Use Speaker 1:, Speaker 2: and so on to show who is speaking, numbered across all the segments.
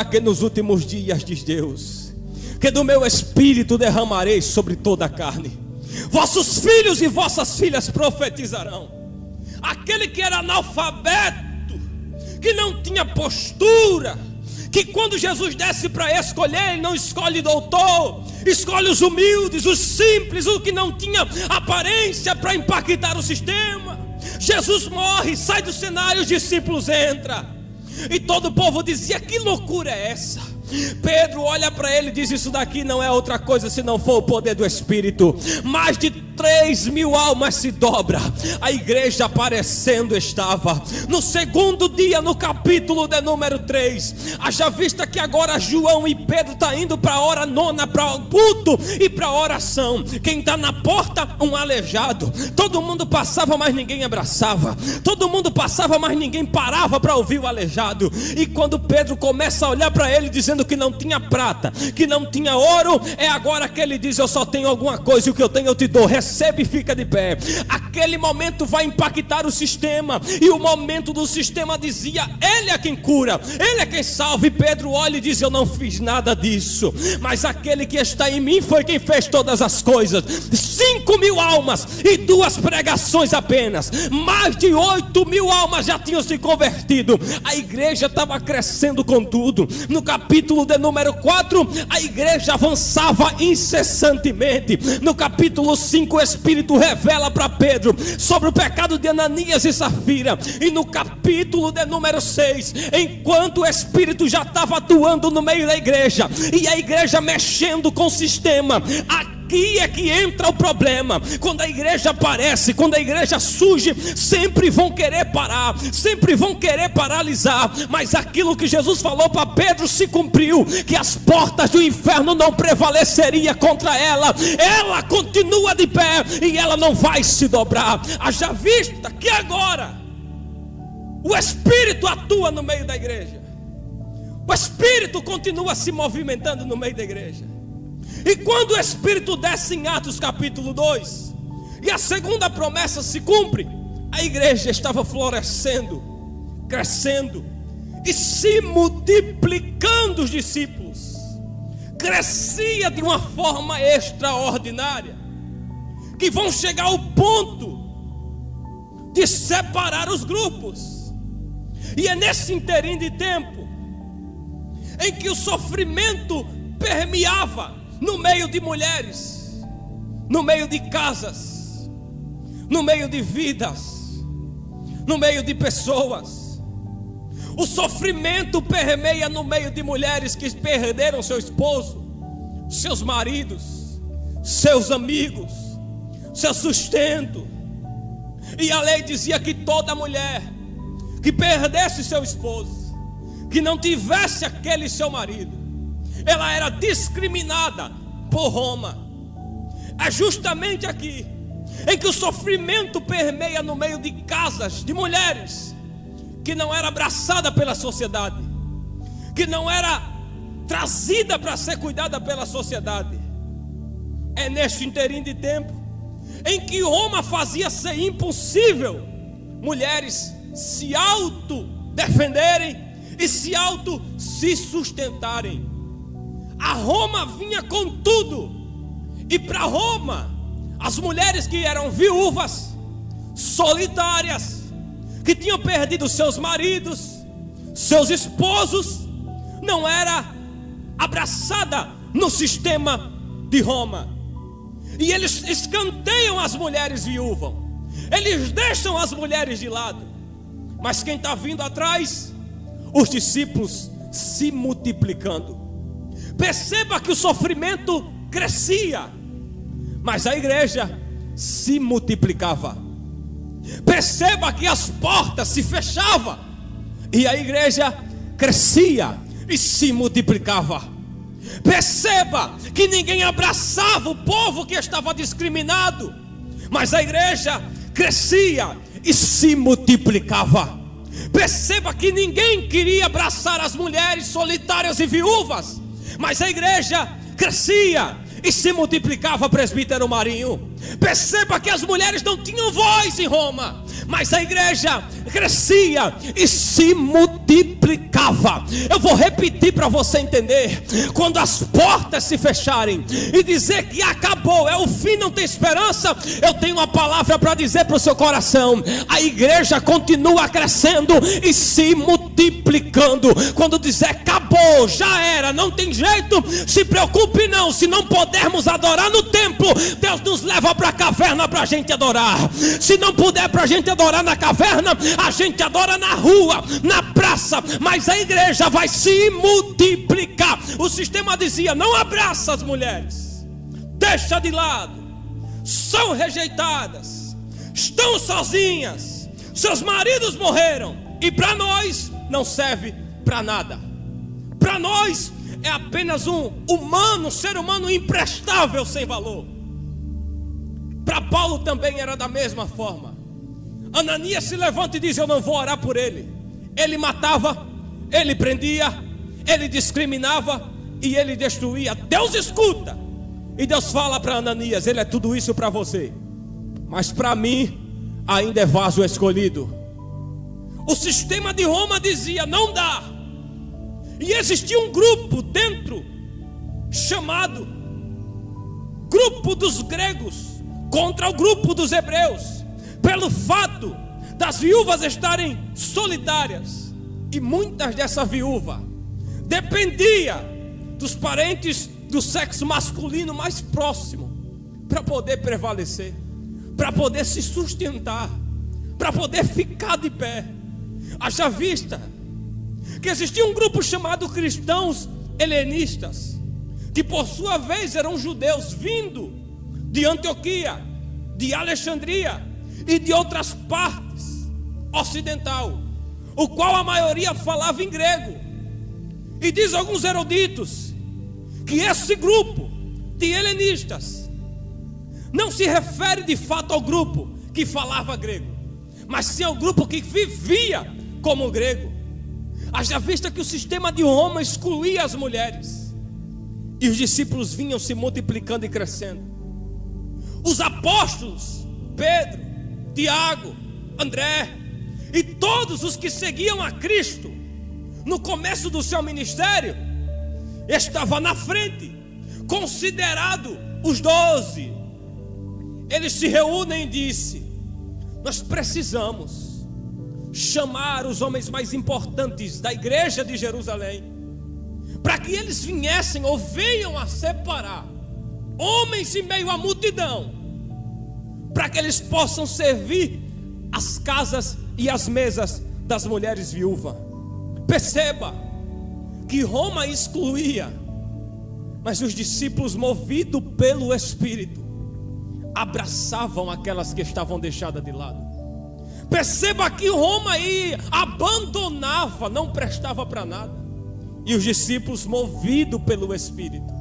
Speaker 1: Que nos últimos dias, diz Deus, que do meu espírito derramarei sobre toda a carne. Vossos filhos e vossas filhas profetizarão. Aquele que era analfabeto, que não tinha postura, que quando Jesus desce para escolher, ele não escolhe doutor, escolhe os humildes, os simples, o que não tinha aparência para impactar o sistema. Jesus morre, sai do cenário, os discípulos entram. E todo o povo dizia: que loucura é essa? Pedro olha para ele e diz: isso daqui não é outra coisa se não for o poder do Espírito. Mais de 3.000 almas se dobra. A igreja aparecendo estava. No segundo dia, no capítulo de número 3, haja vista que agora João e Pedro estão indo para a hora nona, para o culto e para a oração. Quem está na porta? Um aleijado. Todo mundo passava, mas ninguém abraçava. Todo mundo passava, mas ninguém parava para ouvir o aleijado. E quando Pedro começa a olhar para ele, dizendo que não tinha prata, que não tinha ouro, é agora que ele diz: eu só tenho alguma coisa, e o que eu tenho eu te dou, recebe e fica de pé. Aquele momento vai impactar o sistema, e o momento do sistema dizia: ele é quem cura, ele é quem salva. E Pedro olha e diz: eu não fiz nada disso, mas aquele que está em mim foi quem fez todas as coisas. 5.000 almas e 2 pregações apenas, mais de 8.000 almas já tinham se convertido. A igreja estava crescendo com tudo. No capítulo de número 4, a igreja avançava incessantemente. No capítulo 5, o Espírito revela para Pedro sobre o pecado de Ananias e Safira. E no capítulo de número 6, enquanto o Espírito já estava atuando no meio da igreja, e a igreja mexendo com o sistema, aqui é que entra o problema. Quando a igreja aparece, quando a igreja surge, sempre vão querer parar, sempre vão querer paralisar. Mas aquilo que Jesus falou para Pedro se cumpriu, que as portas do inferno não prevaleceriam contra ela. Ela continua de pé e ela não vai se dobrar. Haja vista que agora o Espírito atua no meio da igreja. O Espírito continua se movimentando no meio da igreja. E quando o Espírito desce em Atos capítulo 2, e a segunda promessa se cumpre, a igreja estava florescendo, crescendo e se multiplicando. Os discípulos crescia de uma forma extraordinária, que vão chegar ao ponto de separar os grupos. E é nesse interim de tempo em que o sofrimento permeava no meio de mulheres, no meio de casas, no meio de vidas, no meio de pessoas. O sofrimento permeia no meio de mulheres que perderam seu esposo, seus maridos, seus amigos, seu sustento. E a lei dizia que toda mulher que perdesse seu esposo, que não tivesse aquele seu marido, ela era discriminada por Roma. É justamente aqui em que o sofrimento permeia no meio de casas de mulheres que não era abraçada pela sociedade, que não era trazida para ser cuidada pela sociedade. É neste interim de tempo em que Roma fazia ser impossível mulheres se autodefenderem e se sustentarem. A Roma vinha com tudo, e para Roma, as mulheres que eram viúvas, solitárias, que tinham perdido seus maridos, seus esposos, não era abraçada no sistema de Roma. E eles escanteiam as mulheres viúvas, eles deixam as mulheres de lado. Mas quem está vindo atrás? Os discípulos se multiplicando. Perceba que o sofrimento crescia, mas a igreja se multiplicava. Perceba que as portas se fechavam e a igreja crescia e se multiplicava. Perceba que ninguém abraçava o povo que estava discriminado, mas a igreja crescia e se multiplicava. Perceba que ninguém queria abraçar as mulheres solitárias e viúvas, mas a igreja crescia e se multiplicava. Presbítero Marinho, Perceba que as mulheres não tinham voz em Roma, mas a igreja crescia e se multiplicava. Eu vou repetir para você entender. Quando as portas se fecharem e dizer que acabou, é o fim, não tem esperança, eu tenho uma palavra para dizer para o seu coração: a igreja continua crescendo e se multiplicando. Quando dizer acabou, já era, não tem jeito, se preocupe não. Se não pudermos adorar no templo, Deus nos leva para a caverna para a gente adorar. Se não puder para a gente adorar na caverna, a gente adora na rua, na praça. Mas a igreja vai se multiplicar. O sistema dizia: não abraça as mulheres, deixa de lado, são rejeitadas, estão sozinhas, seus maridos morreram, e para nós não serve para nada. Para nós é apenas um ser humano imprestável, sem valor. Para Paulo também era da mesma forma. Ananias se levanta e diz: eu não vou orar por ele. Ele matava, ele prendia, ele discriminava e ele destruía. Deus escuta, e Deus fala para Ananias: ele é tudo isso para você, mas para mim ainda é vaso escolhido. O sistema de Roma dizia: não dá. E existia um grupo dentro, chamado grupo dos gregos, contra o grupo dos hebreus, pelo fato das viúvas estarem solitárias. E muitas dessa viúva dependia dos parentes do sexo masculino mais próximo para poder prevalecer, para poder se sustentar, para poder ficar de pé. Haja vista que existia um grupo chamado cristãos helenistas, que por sua vez eram judeus vindo de Antioquia, de Alexandria e de outras partes ocidental, o qual a maioria falava em grego. E diz alguns eruditos que esse grupo de helenistas não se refere de fato ao grupo que falava grego, mas sim ao grupo que vivia como grego. Haja vista que o sistema de Roma excluía as mulheres, e os discípulos vinham se multiplicando e crescendo. Os apóstolos Pedro, Tiago, André e todos os que seguiam a Cristo no começo do seu ministério, estava na frente, considerado os 12. Eles se reúnem e dizem: nós precisamos chamar os homens mais importantes da igreja de Jerusalém, para que eles viessem ou venham a separar homens em meio à multidão, para que eles possam servir as casas e as mesas das mulheres viúvas. Perceba que Roma excluía, mas os discípulos, movidos pelo Espírito, abraçavam aquelas que estavam deixadas de lado. Perceba que Roma aí abandonava, não prestava para nada, e os discípulos, movidos pelo Espírito,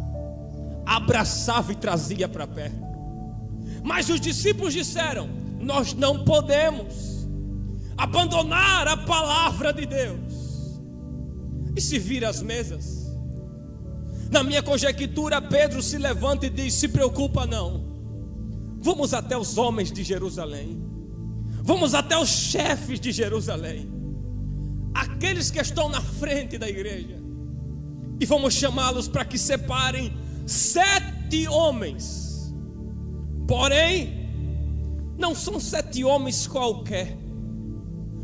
Speaker 1: abraçavam e traziam para perto. Mas os discípulos disseram: nós não podemos abandonar a palavra de Deus e servir as mesas. Na minha conjectura, Pedro se levanta e diz: se preocupa não, vamos até os homens de Jerusalém, vamos até os chefes de Jerusalém, aqueles que estão na frente da igreja, e vamos chamá-los para que separem 7 homens. Porém, não são 7 homens qualquer,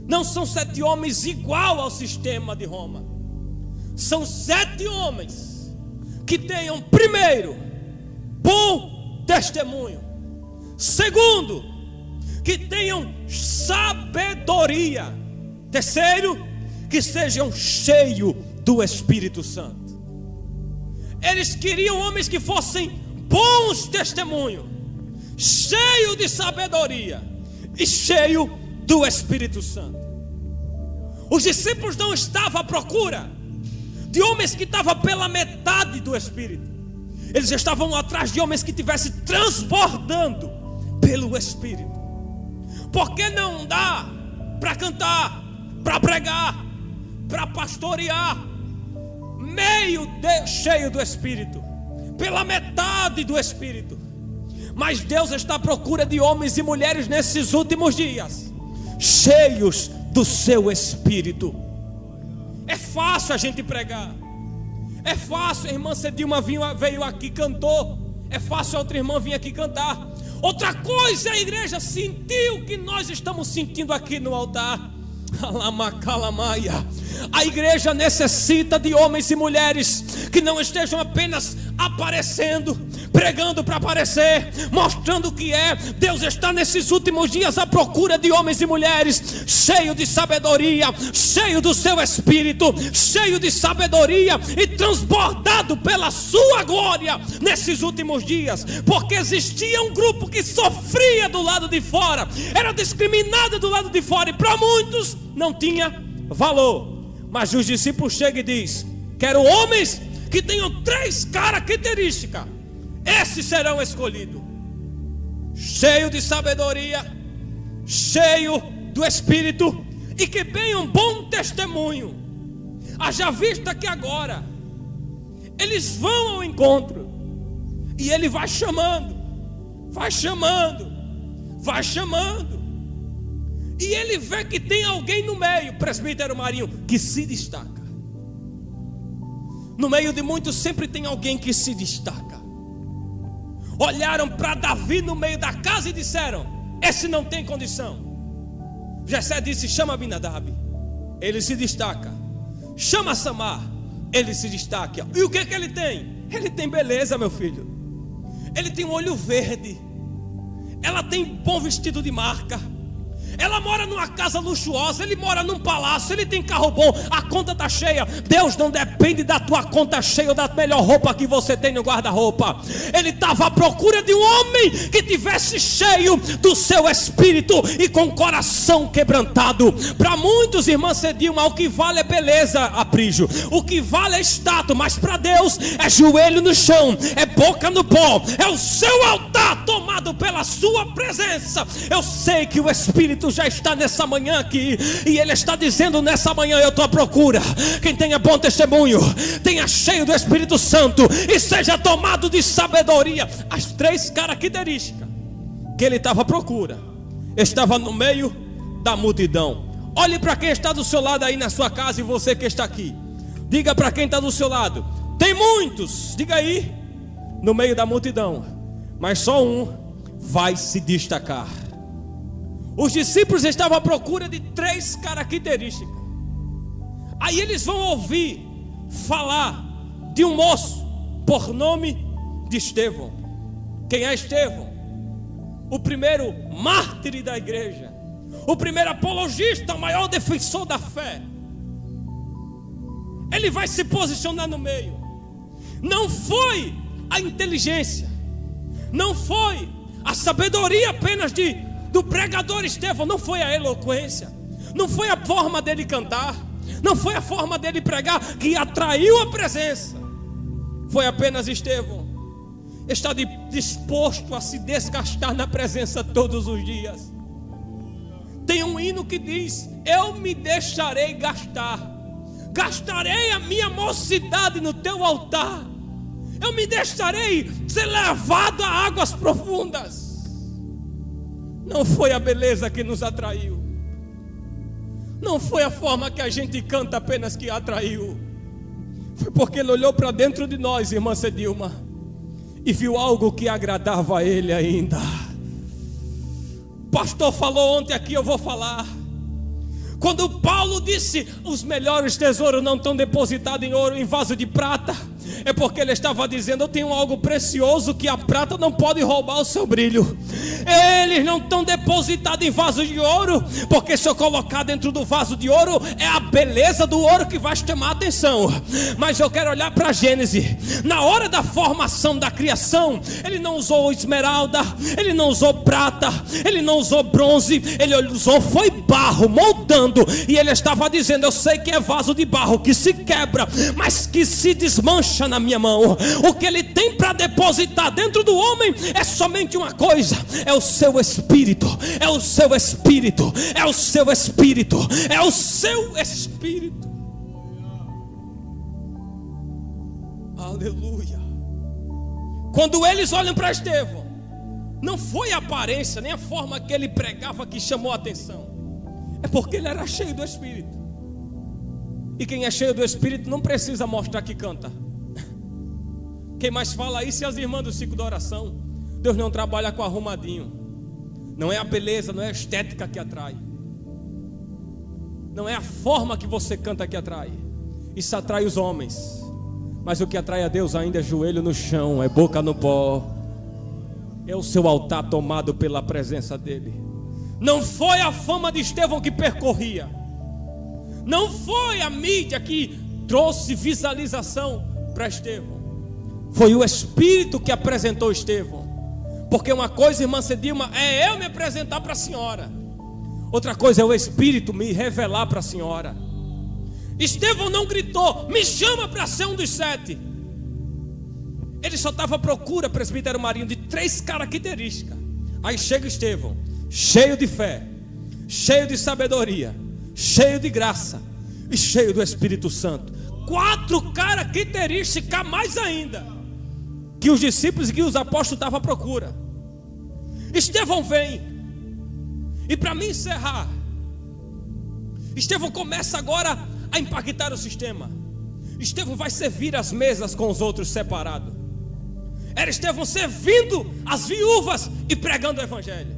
Speaker 1: não são 7 homens igual ao sistema de Roma. São 7 homens que tenham, primeiro, bom testemunho; segundo, que tenham sabedoria; terceiro, que sejam cheios do Espírito Santo. Eles queriam homens que fossem bons testemunhos, cheio de sabedoria e cheio do Espírito Santo. Os discípulos não estavam à procura de homens que estavam pela metade do Espírito. Eles estavam atrás de homens que estivessem transbordando pelo Espírito. Porque não dá para cantar, para pregar, para pastorear cheio do Espírito, pela metade do Espírito. Mas Deus está à procura de homens e mulheres nesses últimos dias, cheios do seu Espírito. É fácil a gente pregar, é fácil. A irmã Cedilma veio aqui, cantou. É fácil a outra irmã vir aqui cantar. Outra coisa é a igreja sentir o que nós estamos sentindo aqui no altar. A igreja necessita de homens e mulheres que não estejam apenas aparecendo, pregando para aparecer, mostrando o que é. Deus está nesses últimos dias à procura de homens e mulheres cheios de sabedoria, cheio do seu Espírito, cheio de sabedoria e transbordado pela sua glória nesses últimos dias. Porque existia um grupo que sofria do lado de fora, era discriminado do lado de fora, e para muitos não tinha valor. Mas os discípulos chegam e dizem: quero homens que tenham 3 características, esses serão escolhidos: cheio de sabedoria, cheio do Espírito, e que tenham bom testemunho. Haja vista que agora eles vão ao encontro, e ele vai chamando, vai chamando, vai chamando, e ele vê que tem alguém no meio, presbítero Marinho, que se destaca. No meio de muitos sempre tem alguém que se destaca. Olharam para Davi no meio da casa e disseram: esse não tem condição. Jessé disse: chama Abinadab, ele se destaca. Chama Samar, ele se destaca. E o que é que ele tem? Ele tem beleza, meu filho. Ele tem um olho verde. Ela tem bom vestido de marca. Ela mora numa casa luxuosa, ele mora num palácio, ele tem carro bom, a conta está cheia. Deus não depende da tua conta cheia ou da melhor roupa que você tem no guarda-roupa. Ele estava à procura de um homem que tivesse cheio do seu Espírito e com coração quebrantado. Para muitos, irmã Cedilma, o que vale é beleza, Aprígio, o que vale é status, mas para Deus é joelho no chão, é boca no pó, é o seu altar tomado pela sua presença. Eu sei que o Espírito já está nessa manhã aqui, e Ele está dizendo nessa manhã: eu estou à procura. Quem tenha bom testemunho, tenha cheio do Espírito Santo e seja tomado de sabedoria. As 3 características que ele estava à procura, estava no meio da multidão. Olhe para quem está do seu lado aí na sua casa, e você que está aqui, diga para quem está do seu lado: tem muitos, diga aí, no meio da multidão, mas só um vai se destacar. Os discípulos estavam à procura de 3 características. Aí eles vão ouvir falar de um moço por nome de Estevão. Quem é Estevão? O primeiro mártir da igreja, o primeiro apologista, o maior defensor da fé. Ele vai se posicionar no meio. Não foi a inteligência, não foi a sabedoria apenas do pregador Estevão, não foi a eloquência, não foi a forma dele cantar, não foi a forma dele pregar que atraiu a presença. Foi apenas Estevão está disposto a se desgastar na presença todos os dias. Tem um hino que diz: eu me deixarei gastar, gastarei a minha mocidade no teu altar, eu me deixarei ser levado a águas profundas. Não foi a beleza que nos atraiu, não foi a forma que a gente canta apenas que atraiu. Foi porque ele olhou para dentro de nós, irmã Cedilma, e viu algo que agradava a ele ainda. O pastor falou ontem aqui, eu vou falar. Quando Paulo disse: os melhores tesouros não estão depositados em ouro, em vaso de prata, é porque ele estava dizendo: eu tenho algo precioso que a prata não pode roubar o seu brilho. Eles não estão depositados em vaso de ouro, porque se eu colocar dentro do vaso de ouro, é a beleza do ouro que vai chamar a atenção. Mas eu quero olhar para Gênesis. Na hora da formação da criação, ele não usou esmeralda, ele não usou prata, ele não usou bronze, ele usou foi barro, moldando. E ele estava dizendo: eu sei que é vaso de barro que se quebra, mas que se desmancha na minha mão. O que ele tem para depositar dentro do homem é somente uma coisa: é o seu espírito, é o seu espírito, é o seu espírito, é o seu espírito. Aleluia. Quando eles olham para Estevão, Não foi a aparência, nem a forma que ele pregava que chamou a atenção. É porque ele era cheio do Espírito. E quem é cheio do Espírito não precisa mostrar que canta. Quem mais fala isso é as irmãs do ciclo da oração. Deus não trabalha com arrumadinho. Não é a beleza, não é a estética que atrai. Não é a forma que você canta que atrai. Isso atrai os homens. Mas o que atrai a Deus ainda é joelho no chão, é boca no pó. É o seu altar tomado pela presença dele. Não foi a fama de Estevão que percorria. Não foi a mídia que trouxe visualização para Estevão. Foi o Espírito que apresentou Estevão. Porque uma coisa, irmã Cedilma, é eu me apresentar para a senhora. Outra coisa é o Espírito me revelar para a senhora. Estevão não gritou, me chama para ser um dos 7. Ele só estava à procura, presbítero Marinho, de 3 características. Aí chega Estevão, cheio de fé, cheio de sabedoria, cheio de graça e cheio do Espírito Santo. 4 características mais ainda que os discípulos e que os apóstolos estavam à procura. Estevão vem. E para mim encerrar, Estevão começa agora a impactar o sistema. Estevão vai servir as mesas com os outros separados. Era Estevão servindo as viúvas e pregando o Evangelho.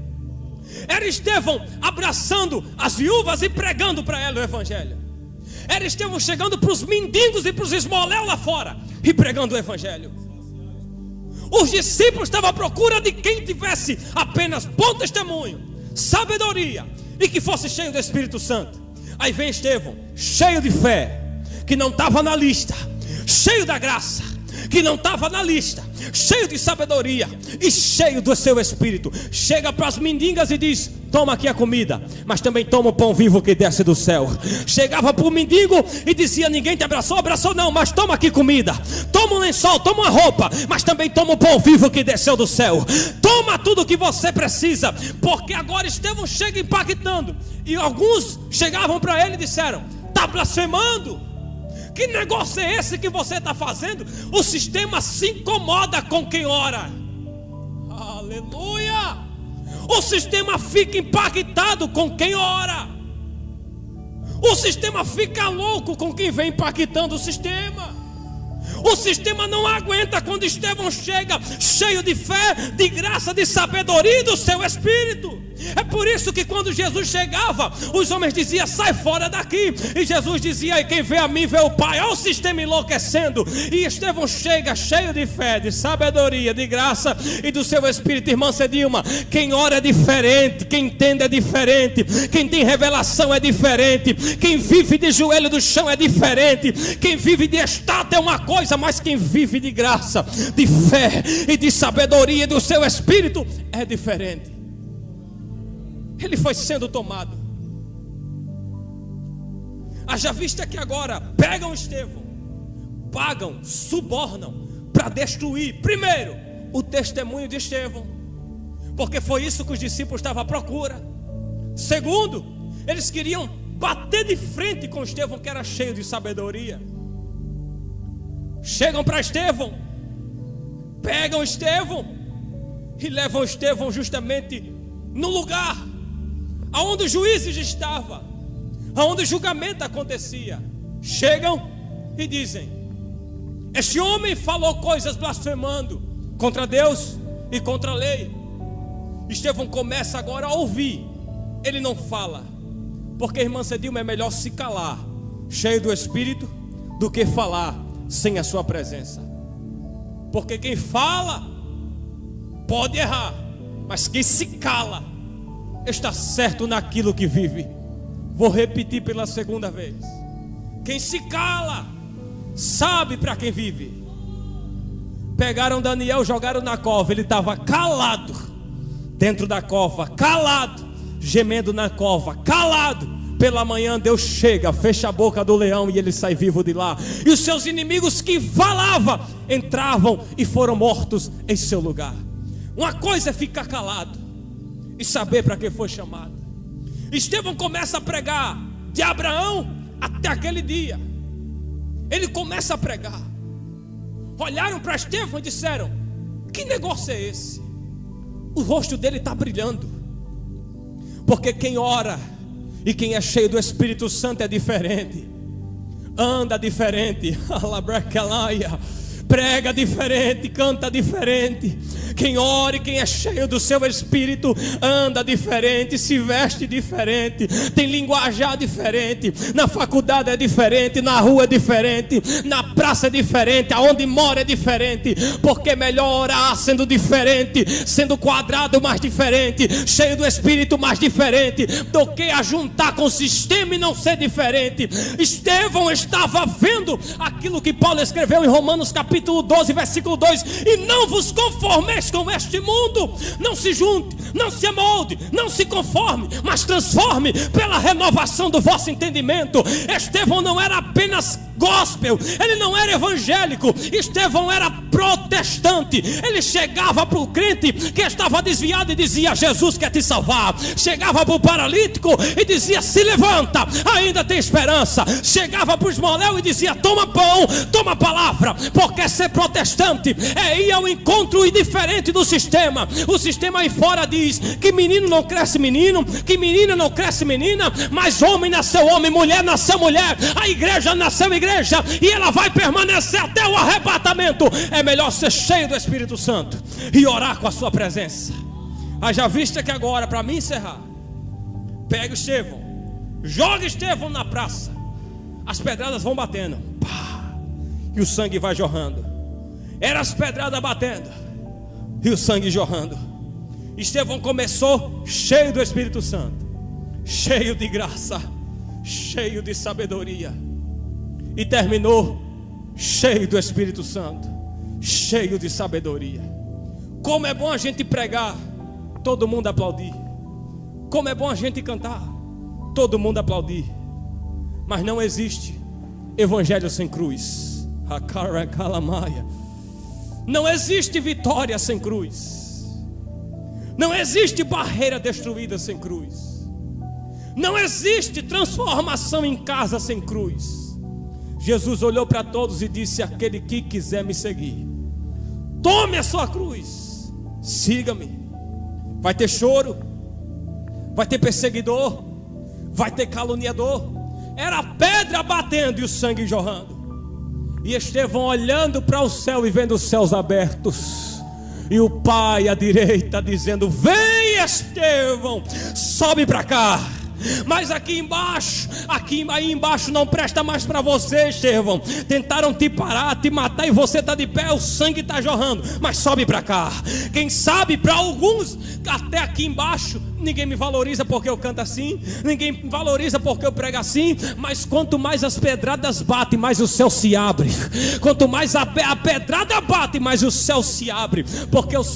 Speaker 1: Era Estevão abraçando as viúvas e pregando para elas o Evangelho. Era Estevão chegando para os mendigos e para os esmoléus lá fora e pregando o Evangelho. Os discípulos estavam à procura de quem tivesse apenas bom testemunho, sabedoria e que fosse cheio do Espírito Santo. Aí vem Estevão, cheio de fé, que não estava na lista, cheio da graça, que não estava na lista, cheio de sabedoria e cheio do seu Espírito. Chega para as mendigas e diz: toma aqui a comida, mas também toma o pão vivo que desce do céu. Chegava para o mendigo e dizia: ninguém te abraçou? Abraçou não, mas toma aqui comida, toma um lençol, toma uma roupa, mas também toma o pão vivo que desceu do céu. Toma tudo o que você precisa, porque agora Estevão chega impactando. E alguns chegavam para ele e disseram: está blasfemando? Que negócio é esse que você está fazendo? O sistema se incomoda com quem ora. Aleluia! O sistema fica impactado com quem ora. O sistema fica louco com quem vem impactando o sistema. O sistema não aguenta quando Estevão chega cheio de fé, de graça, de sabedoria e do seu Espírito. É por isso que quando Jesus chegava, os homens diziam: sai fora daqui. E Jesus dizia: e quem vê a mim vê o Pai. Olha o sistema enlouquecendo. E Estevão chega cheio de fé, de sabedoria, de graça e do seu Espírito. Irmã Cedilma, quem ora é diferente, quem entende é diferente, quem tem revelação é diferente, quem vive de joelho do chão é diferente, quem vive de estátua é uma coisa, mas quem vive de graça, de fé e de sabedoria e do seu Espírito é diferente. Ele foi sendo tomado. Haja vista que agora pegam Estevão, pagam, subornam para destruir, primeiro, o testemunho de Estevão, porque foi isso que os discípulos estavam à procura. Segundo, eles queriam bater de frente com Estevão, que era cheio de sabedoria. Chegam para Estevão, pegam Estevão e levam Estevão justamente no lugar aonde os juízes estavam, aonde o julgamento acontecia. Chegam e dizem: este homem falou coisas blasfemando contra Deus e contra a lei. Estevão começa agora a ouvir. Ele não fala, porque, irmã Cedilma, é melhor se calar cheio do Espírito do que falar sem a sua presença. Porque quem fala pode errar, mas quem se cala está certo naquilo que vive. Vou repetir pela segunda vez: quem se cala sabe para quem vive. Pegaram Daniel, jogaram na cova. Ele estava calado dentro da cova, calado, gemendo na cova, calado. Pela manhã Deus chega, fecha a boca do leão e ele sai vivo de lá. E os seus inimigos que falavam entravam e foram mortos em seu lugar. Uma coisa é ficar calado e saber para que foi chamado. Estevão começa a pregar de Abraão até aquele dia. Ele começa a pregar. Olharam para Estevão e disseram: que negócio é esse? O rosto dele está brilhando. Porque quem ora e quem é cheio do Espírito Santo é diferente. Anda diferente. Prega diferente, canta diferente. Quem ora e quem é cheio do seu Espírito anda diferente, se veste diferente, tem linguajar diferente. Na faculdade é diferente, na rua é diferente, na praça é diferente, aonde mora é diferente. Porque é melhor orar sendo diferente, sendo quadrado mais diferente, cheio do Espírito mais diferente, do que ajuntar com o sistema e não ser diferente. Estevão estava vendo aquilo que Paulo escreveu em Romanos capítulo 12, versículo 2: e não vos conformeis com este mundo. Não se junte, não se amolde, não se conforme, mas transforme pela renovação do vosso entendimento. Estevão não era apenas gospel, ele não era evangélico. Estevão era protestante. Ele chegava para o crente que estava desviado e dizia: Jesus quer te salvar. Chegava para o paralítico e dizia: se levanta, ainda tem esperança. Chegava para o esmoléu e dizia: toma pão, toma palavra. Porque ser protestante é ir ao encontro indiferente do sistema. O sistema aí fora diz que menino não cresce menino, que menina não cresce menina, mas homem nasceu homem, mulher nasceu mulher. A igreja nasceu igreja, e ela vai permanecer até o arrebatamento. É melhor ser cheio do Espírito Santo e orar com a sua presença. Já vista que agora, para mim encerrar, pega o Estevão, joga Estevão na praça, as pedradas vão batendo, pá, e o sangue vai jorrando. Era as pedradas batendo e o sangue jorrando. Estevão começou cheio do Espírito Santo, cheio de graça, cheio de sabedoria, e terminou cheio do Espírito Santo, cheio de sabedoria. Como é bom a gente pregar, todo mundo aplaudir. Como é bom a gente cantar, todo mundo aplaudir. Mas não existe evangelho sem cruz. Não existe vitória sem cruz. Não existe barreira destruída sem cruz. Não existe transformação em casa sem cruz. Jesus olhou para todos e disse: aquele que quiser me seguir, tome a sua cruz, siga-me. Vai ter choro, vai ter perseguidor, vai ter caluniador. Era a pedra batendo e o sangue jorrando. E Estevão olhando para o céu e vendo os céus abertos, e o Pai à direita dizendo: vem Estevão, sobe para cá. Mas aqui embaixo, aí embaixo não presta mais para você, Estevão. Tentaram te parar, te matar, e você está de pé, o sangue está jorrando. Mas sobe para cá. Quem sabe para alguns, até aqui embaixo, ninguém me valoriza porque eu canto assim, ninguém me valoriza porque eu prego assim. Mas quanto mais as pedradas batem, mais o céu se abre. Quanto mais a pedrada bate, mais o céu se abre. Porque o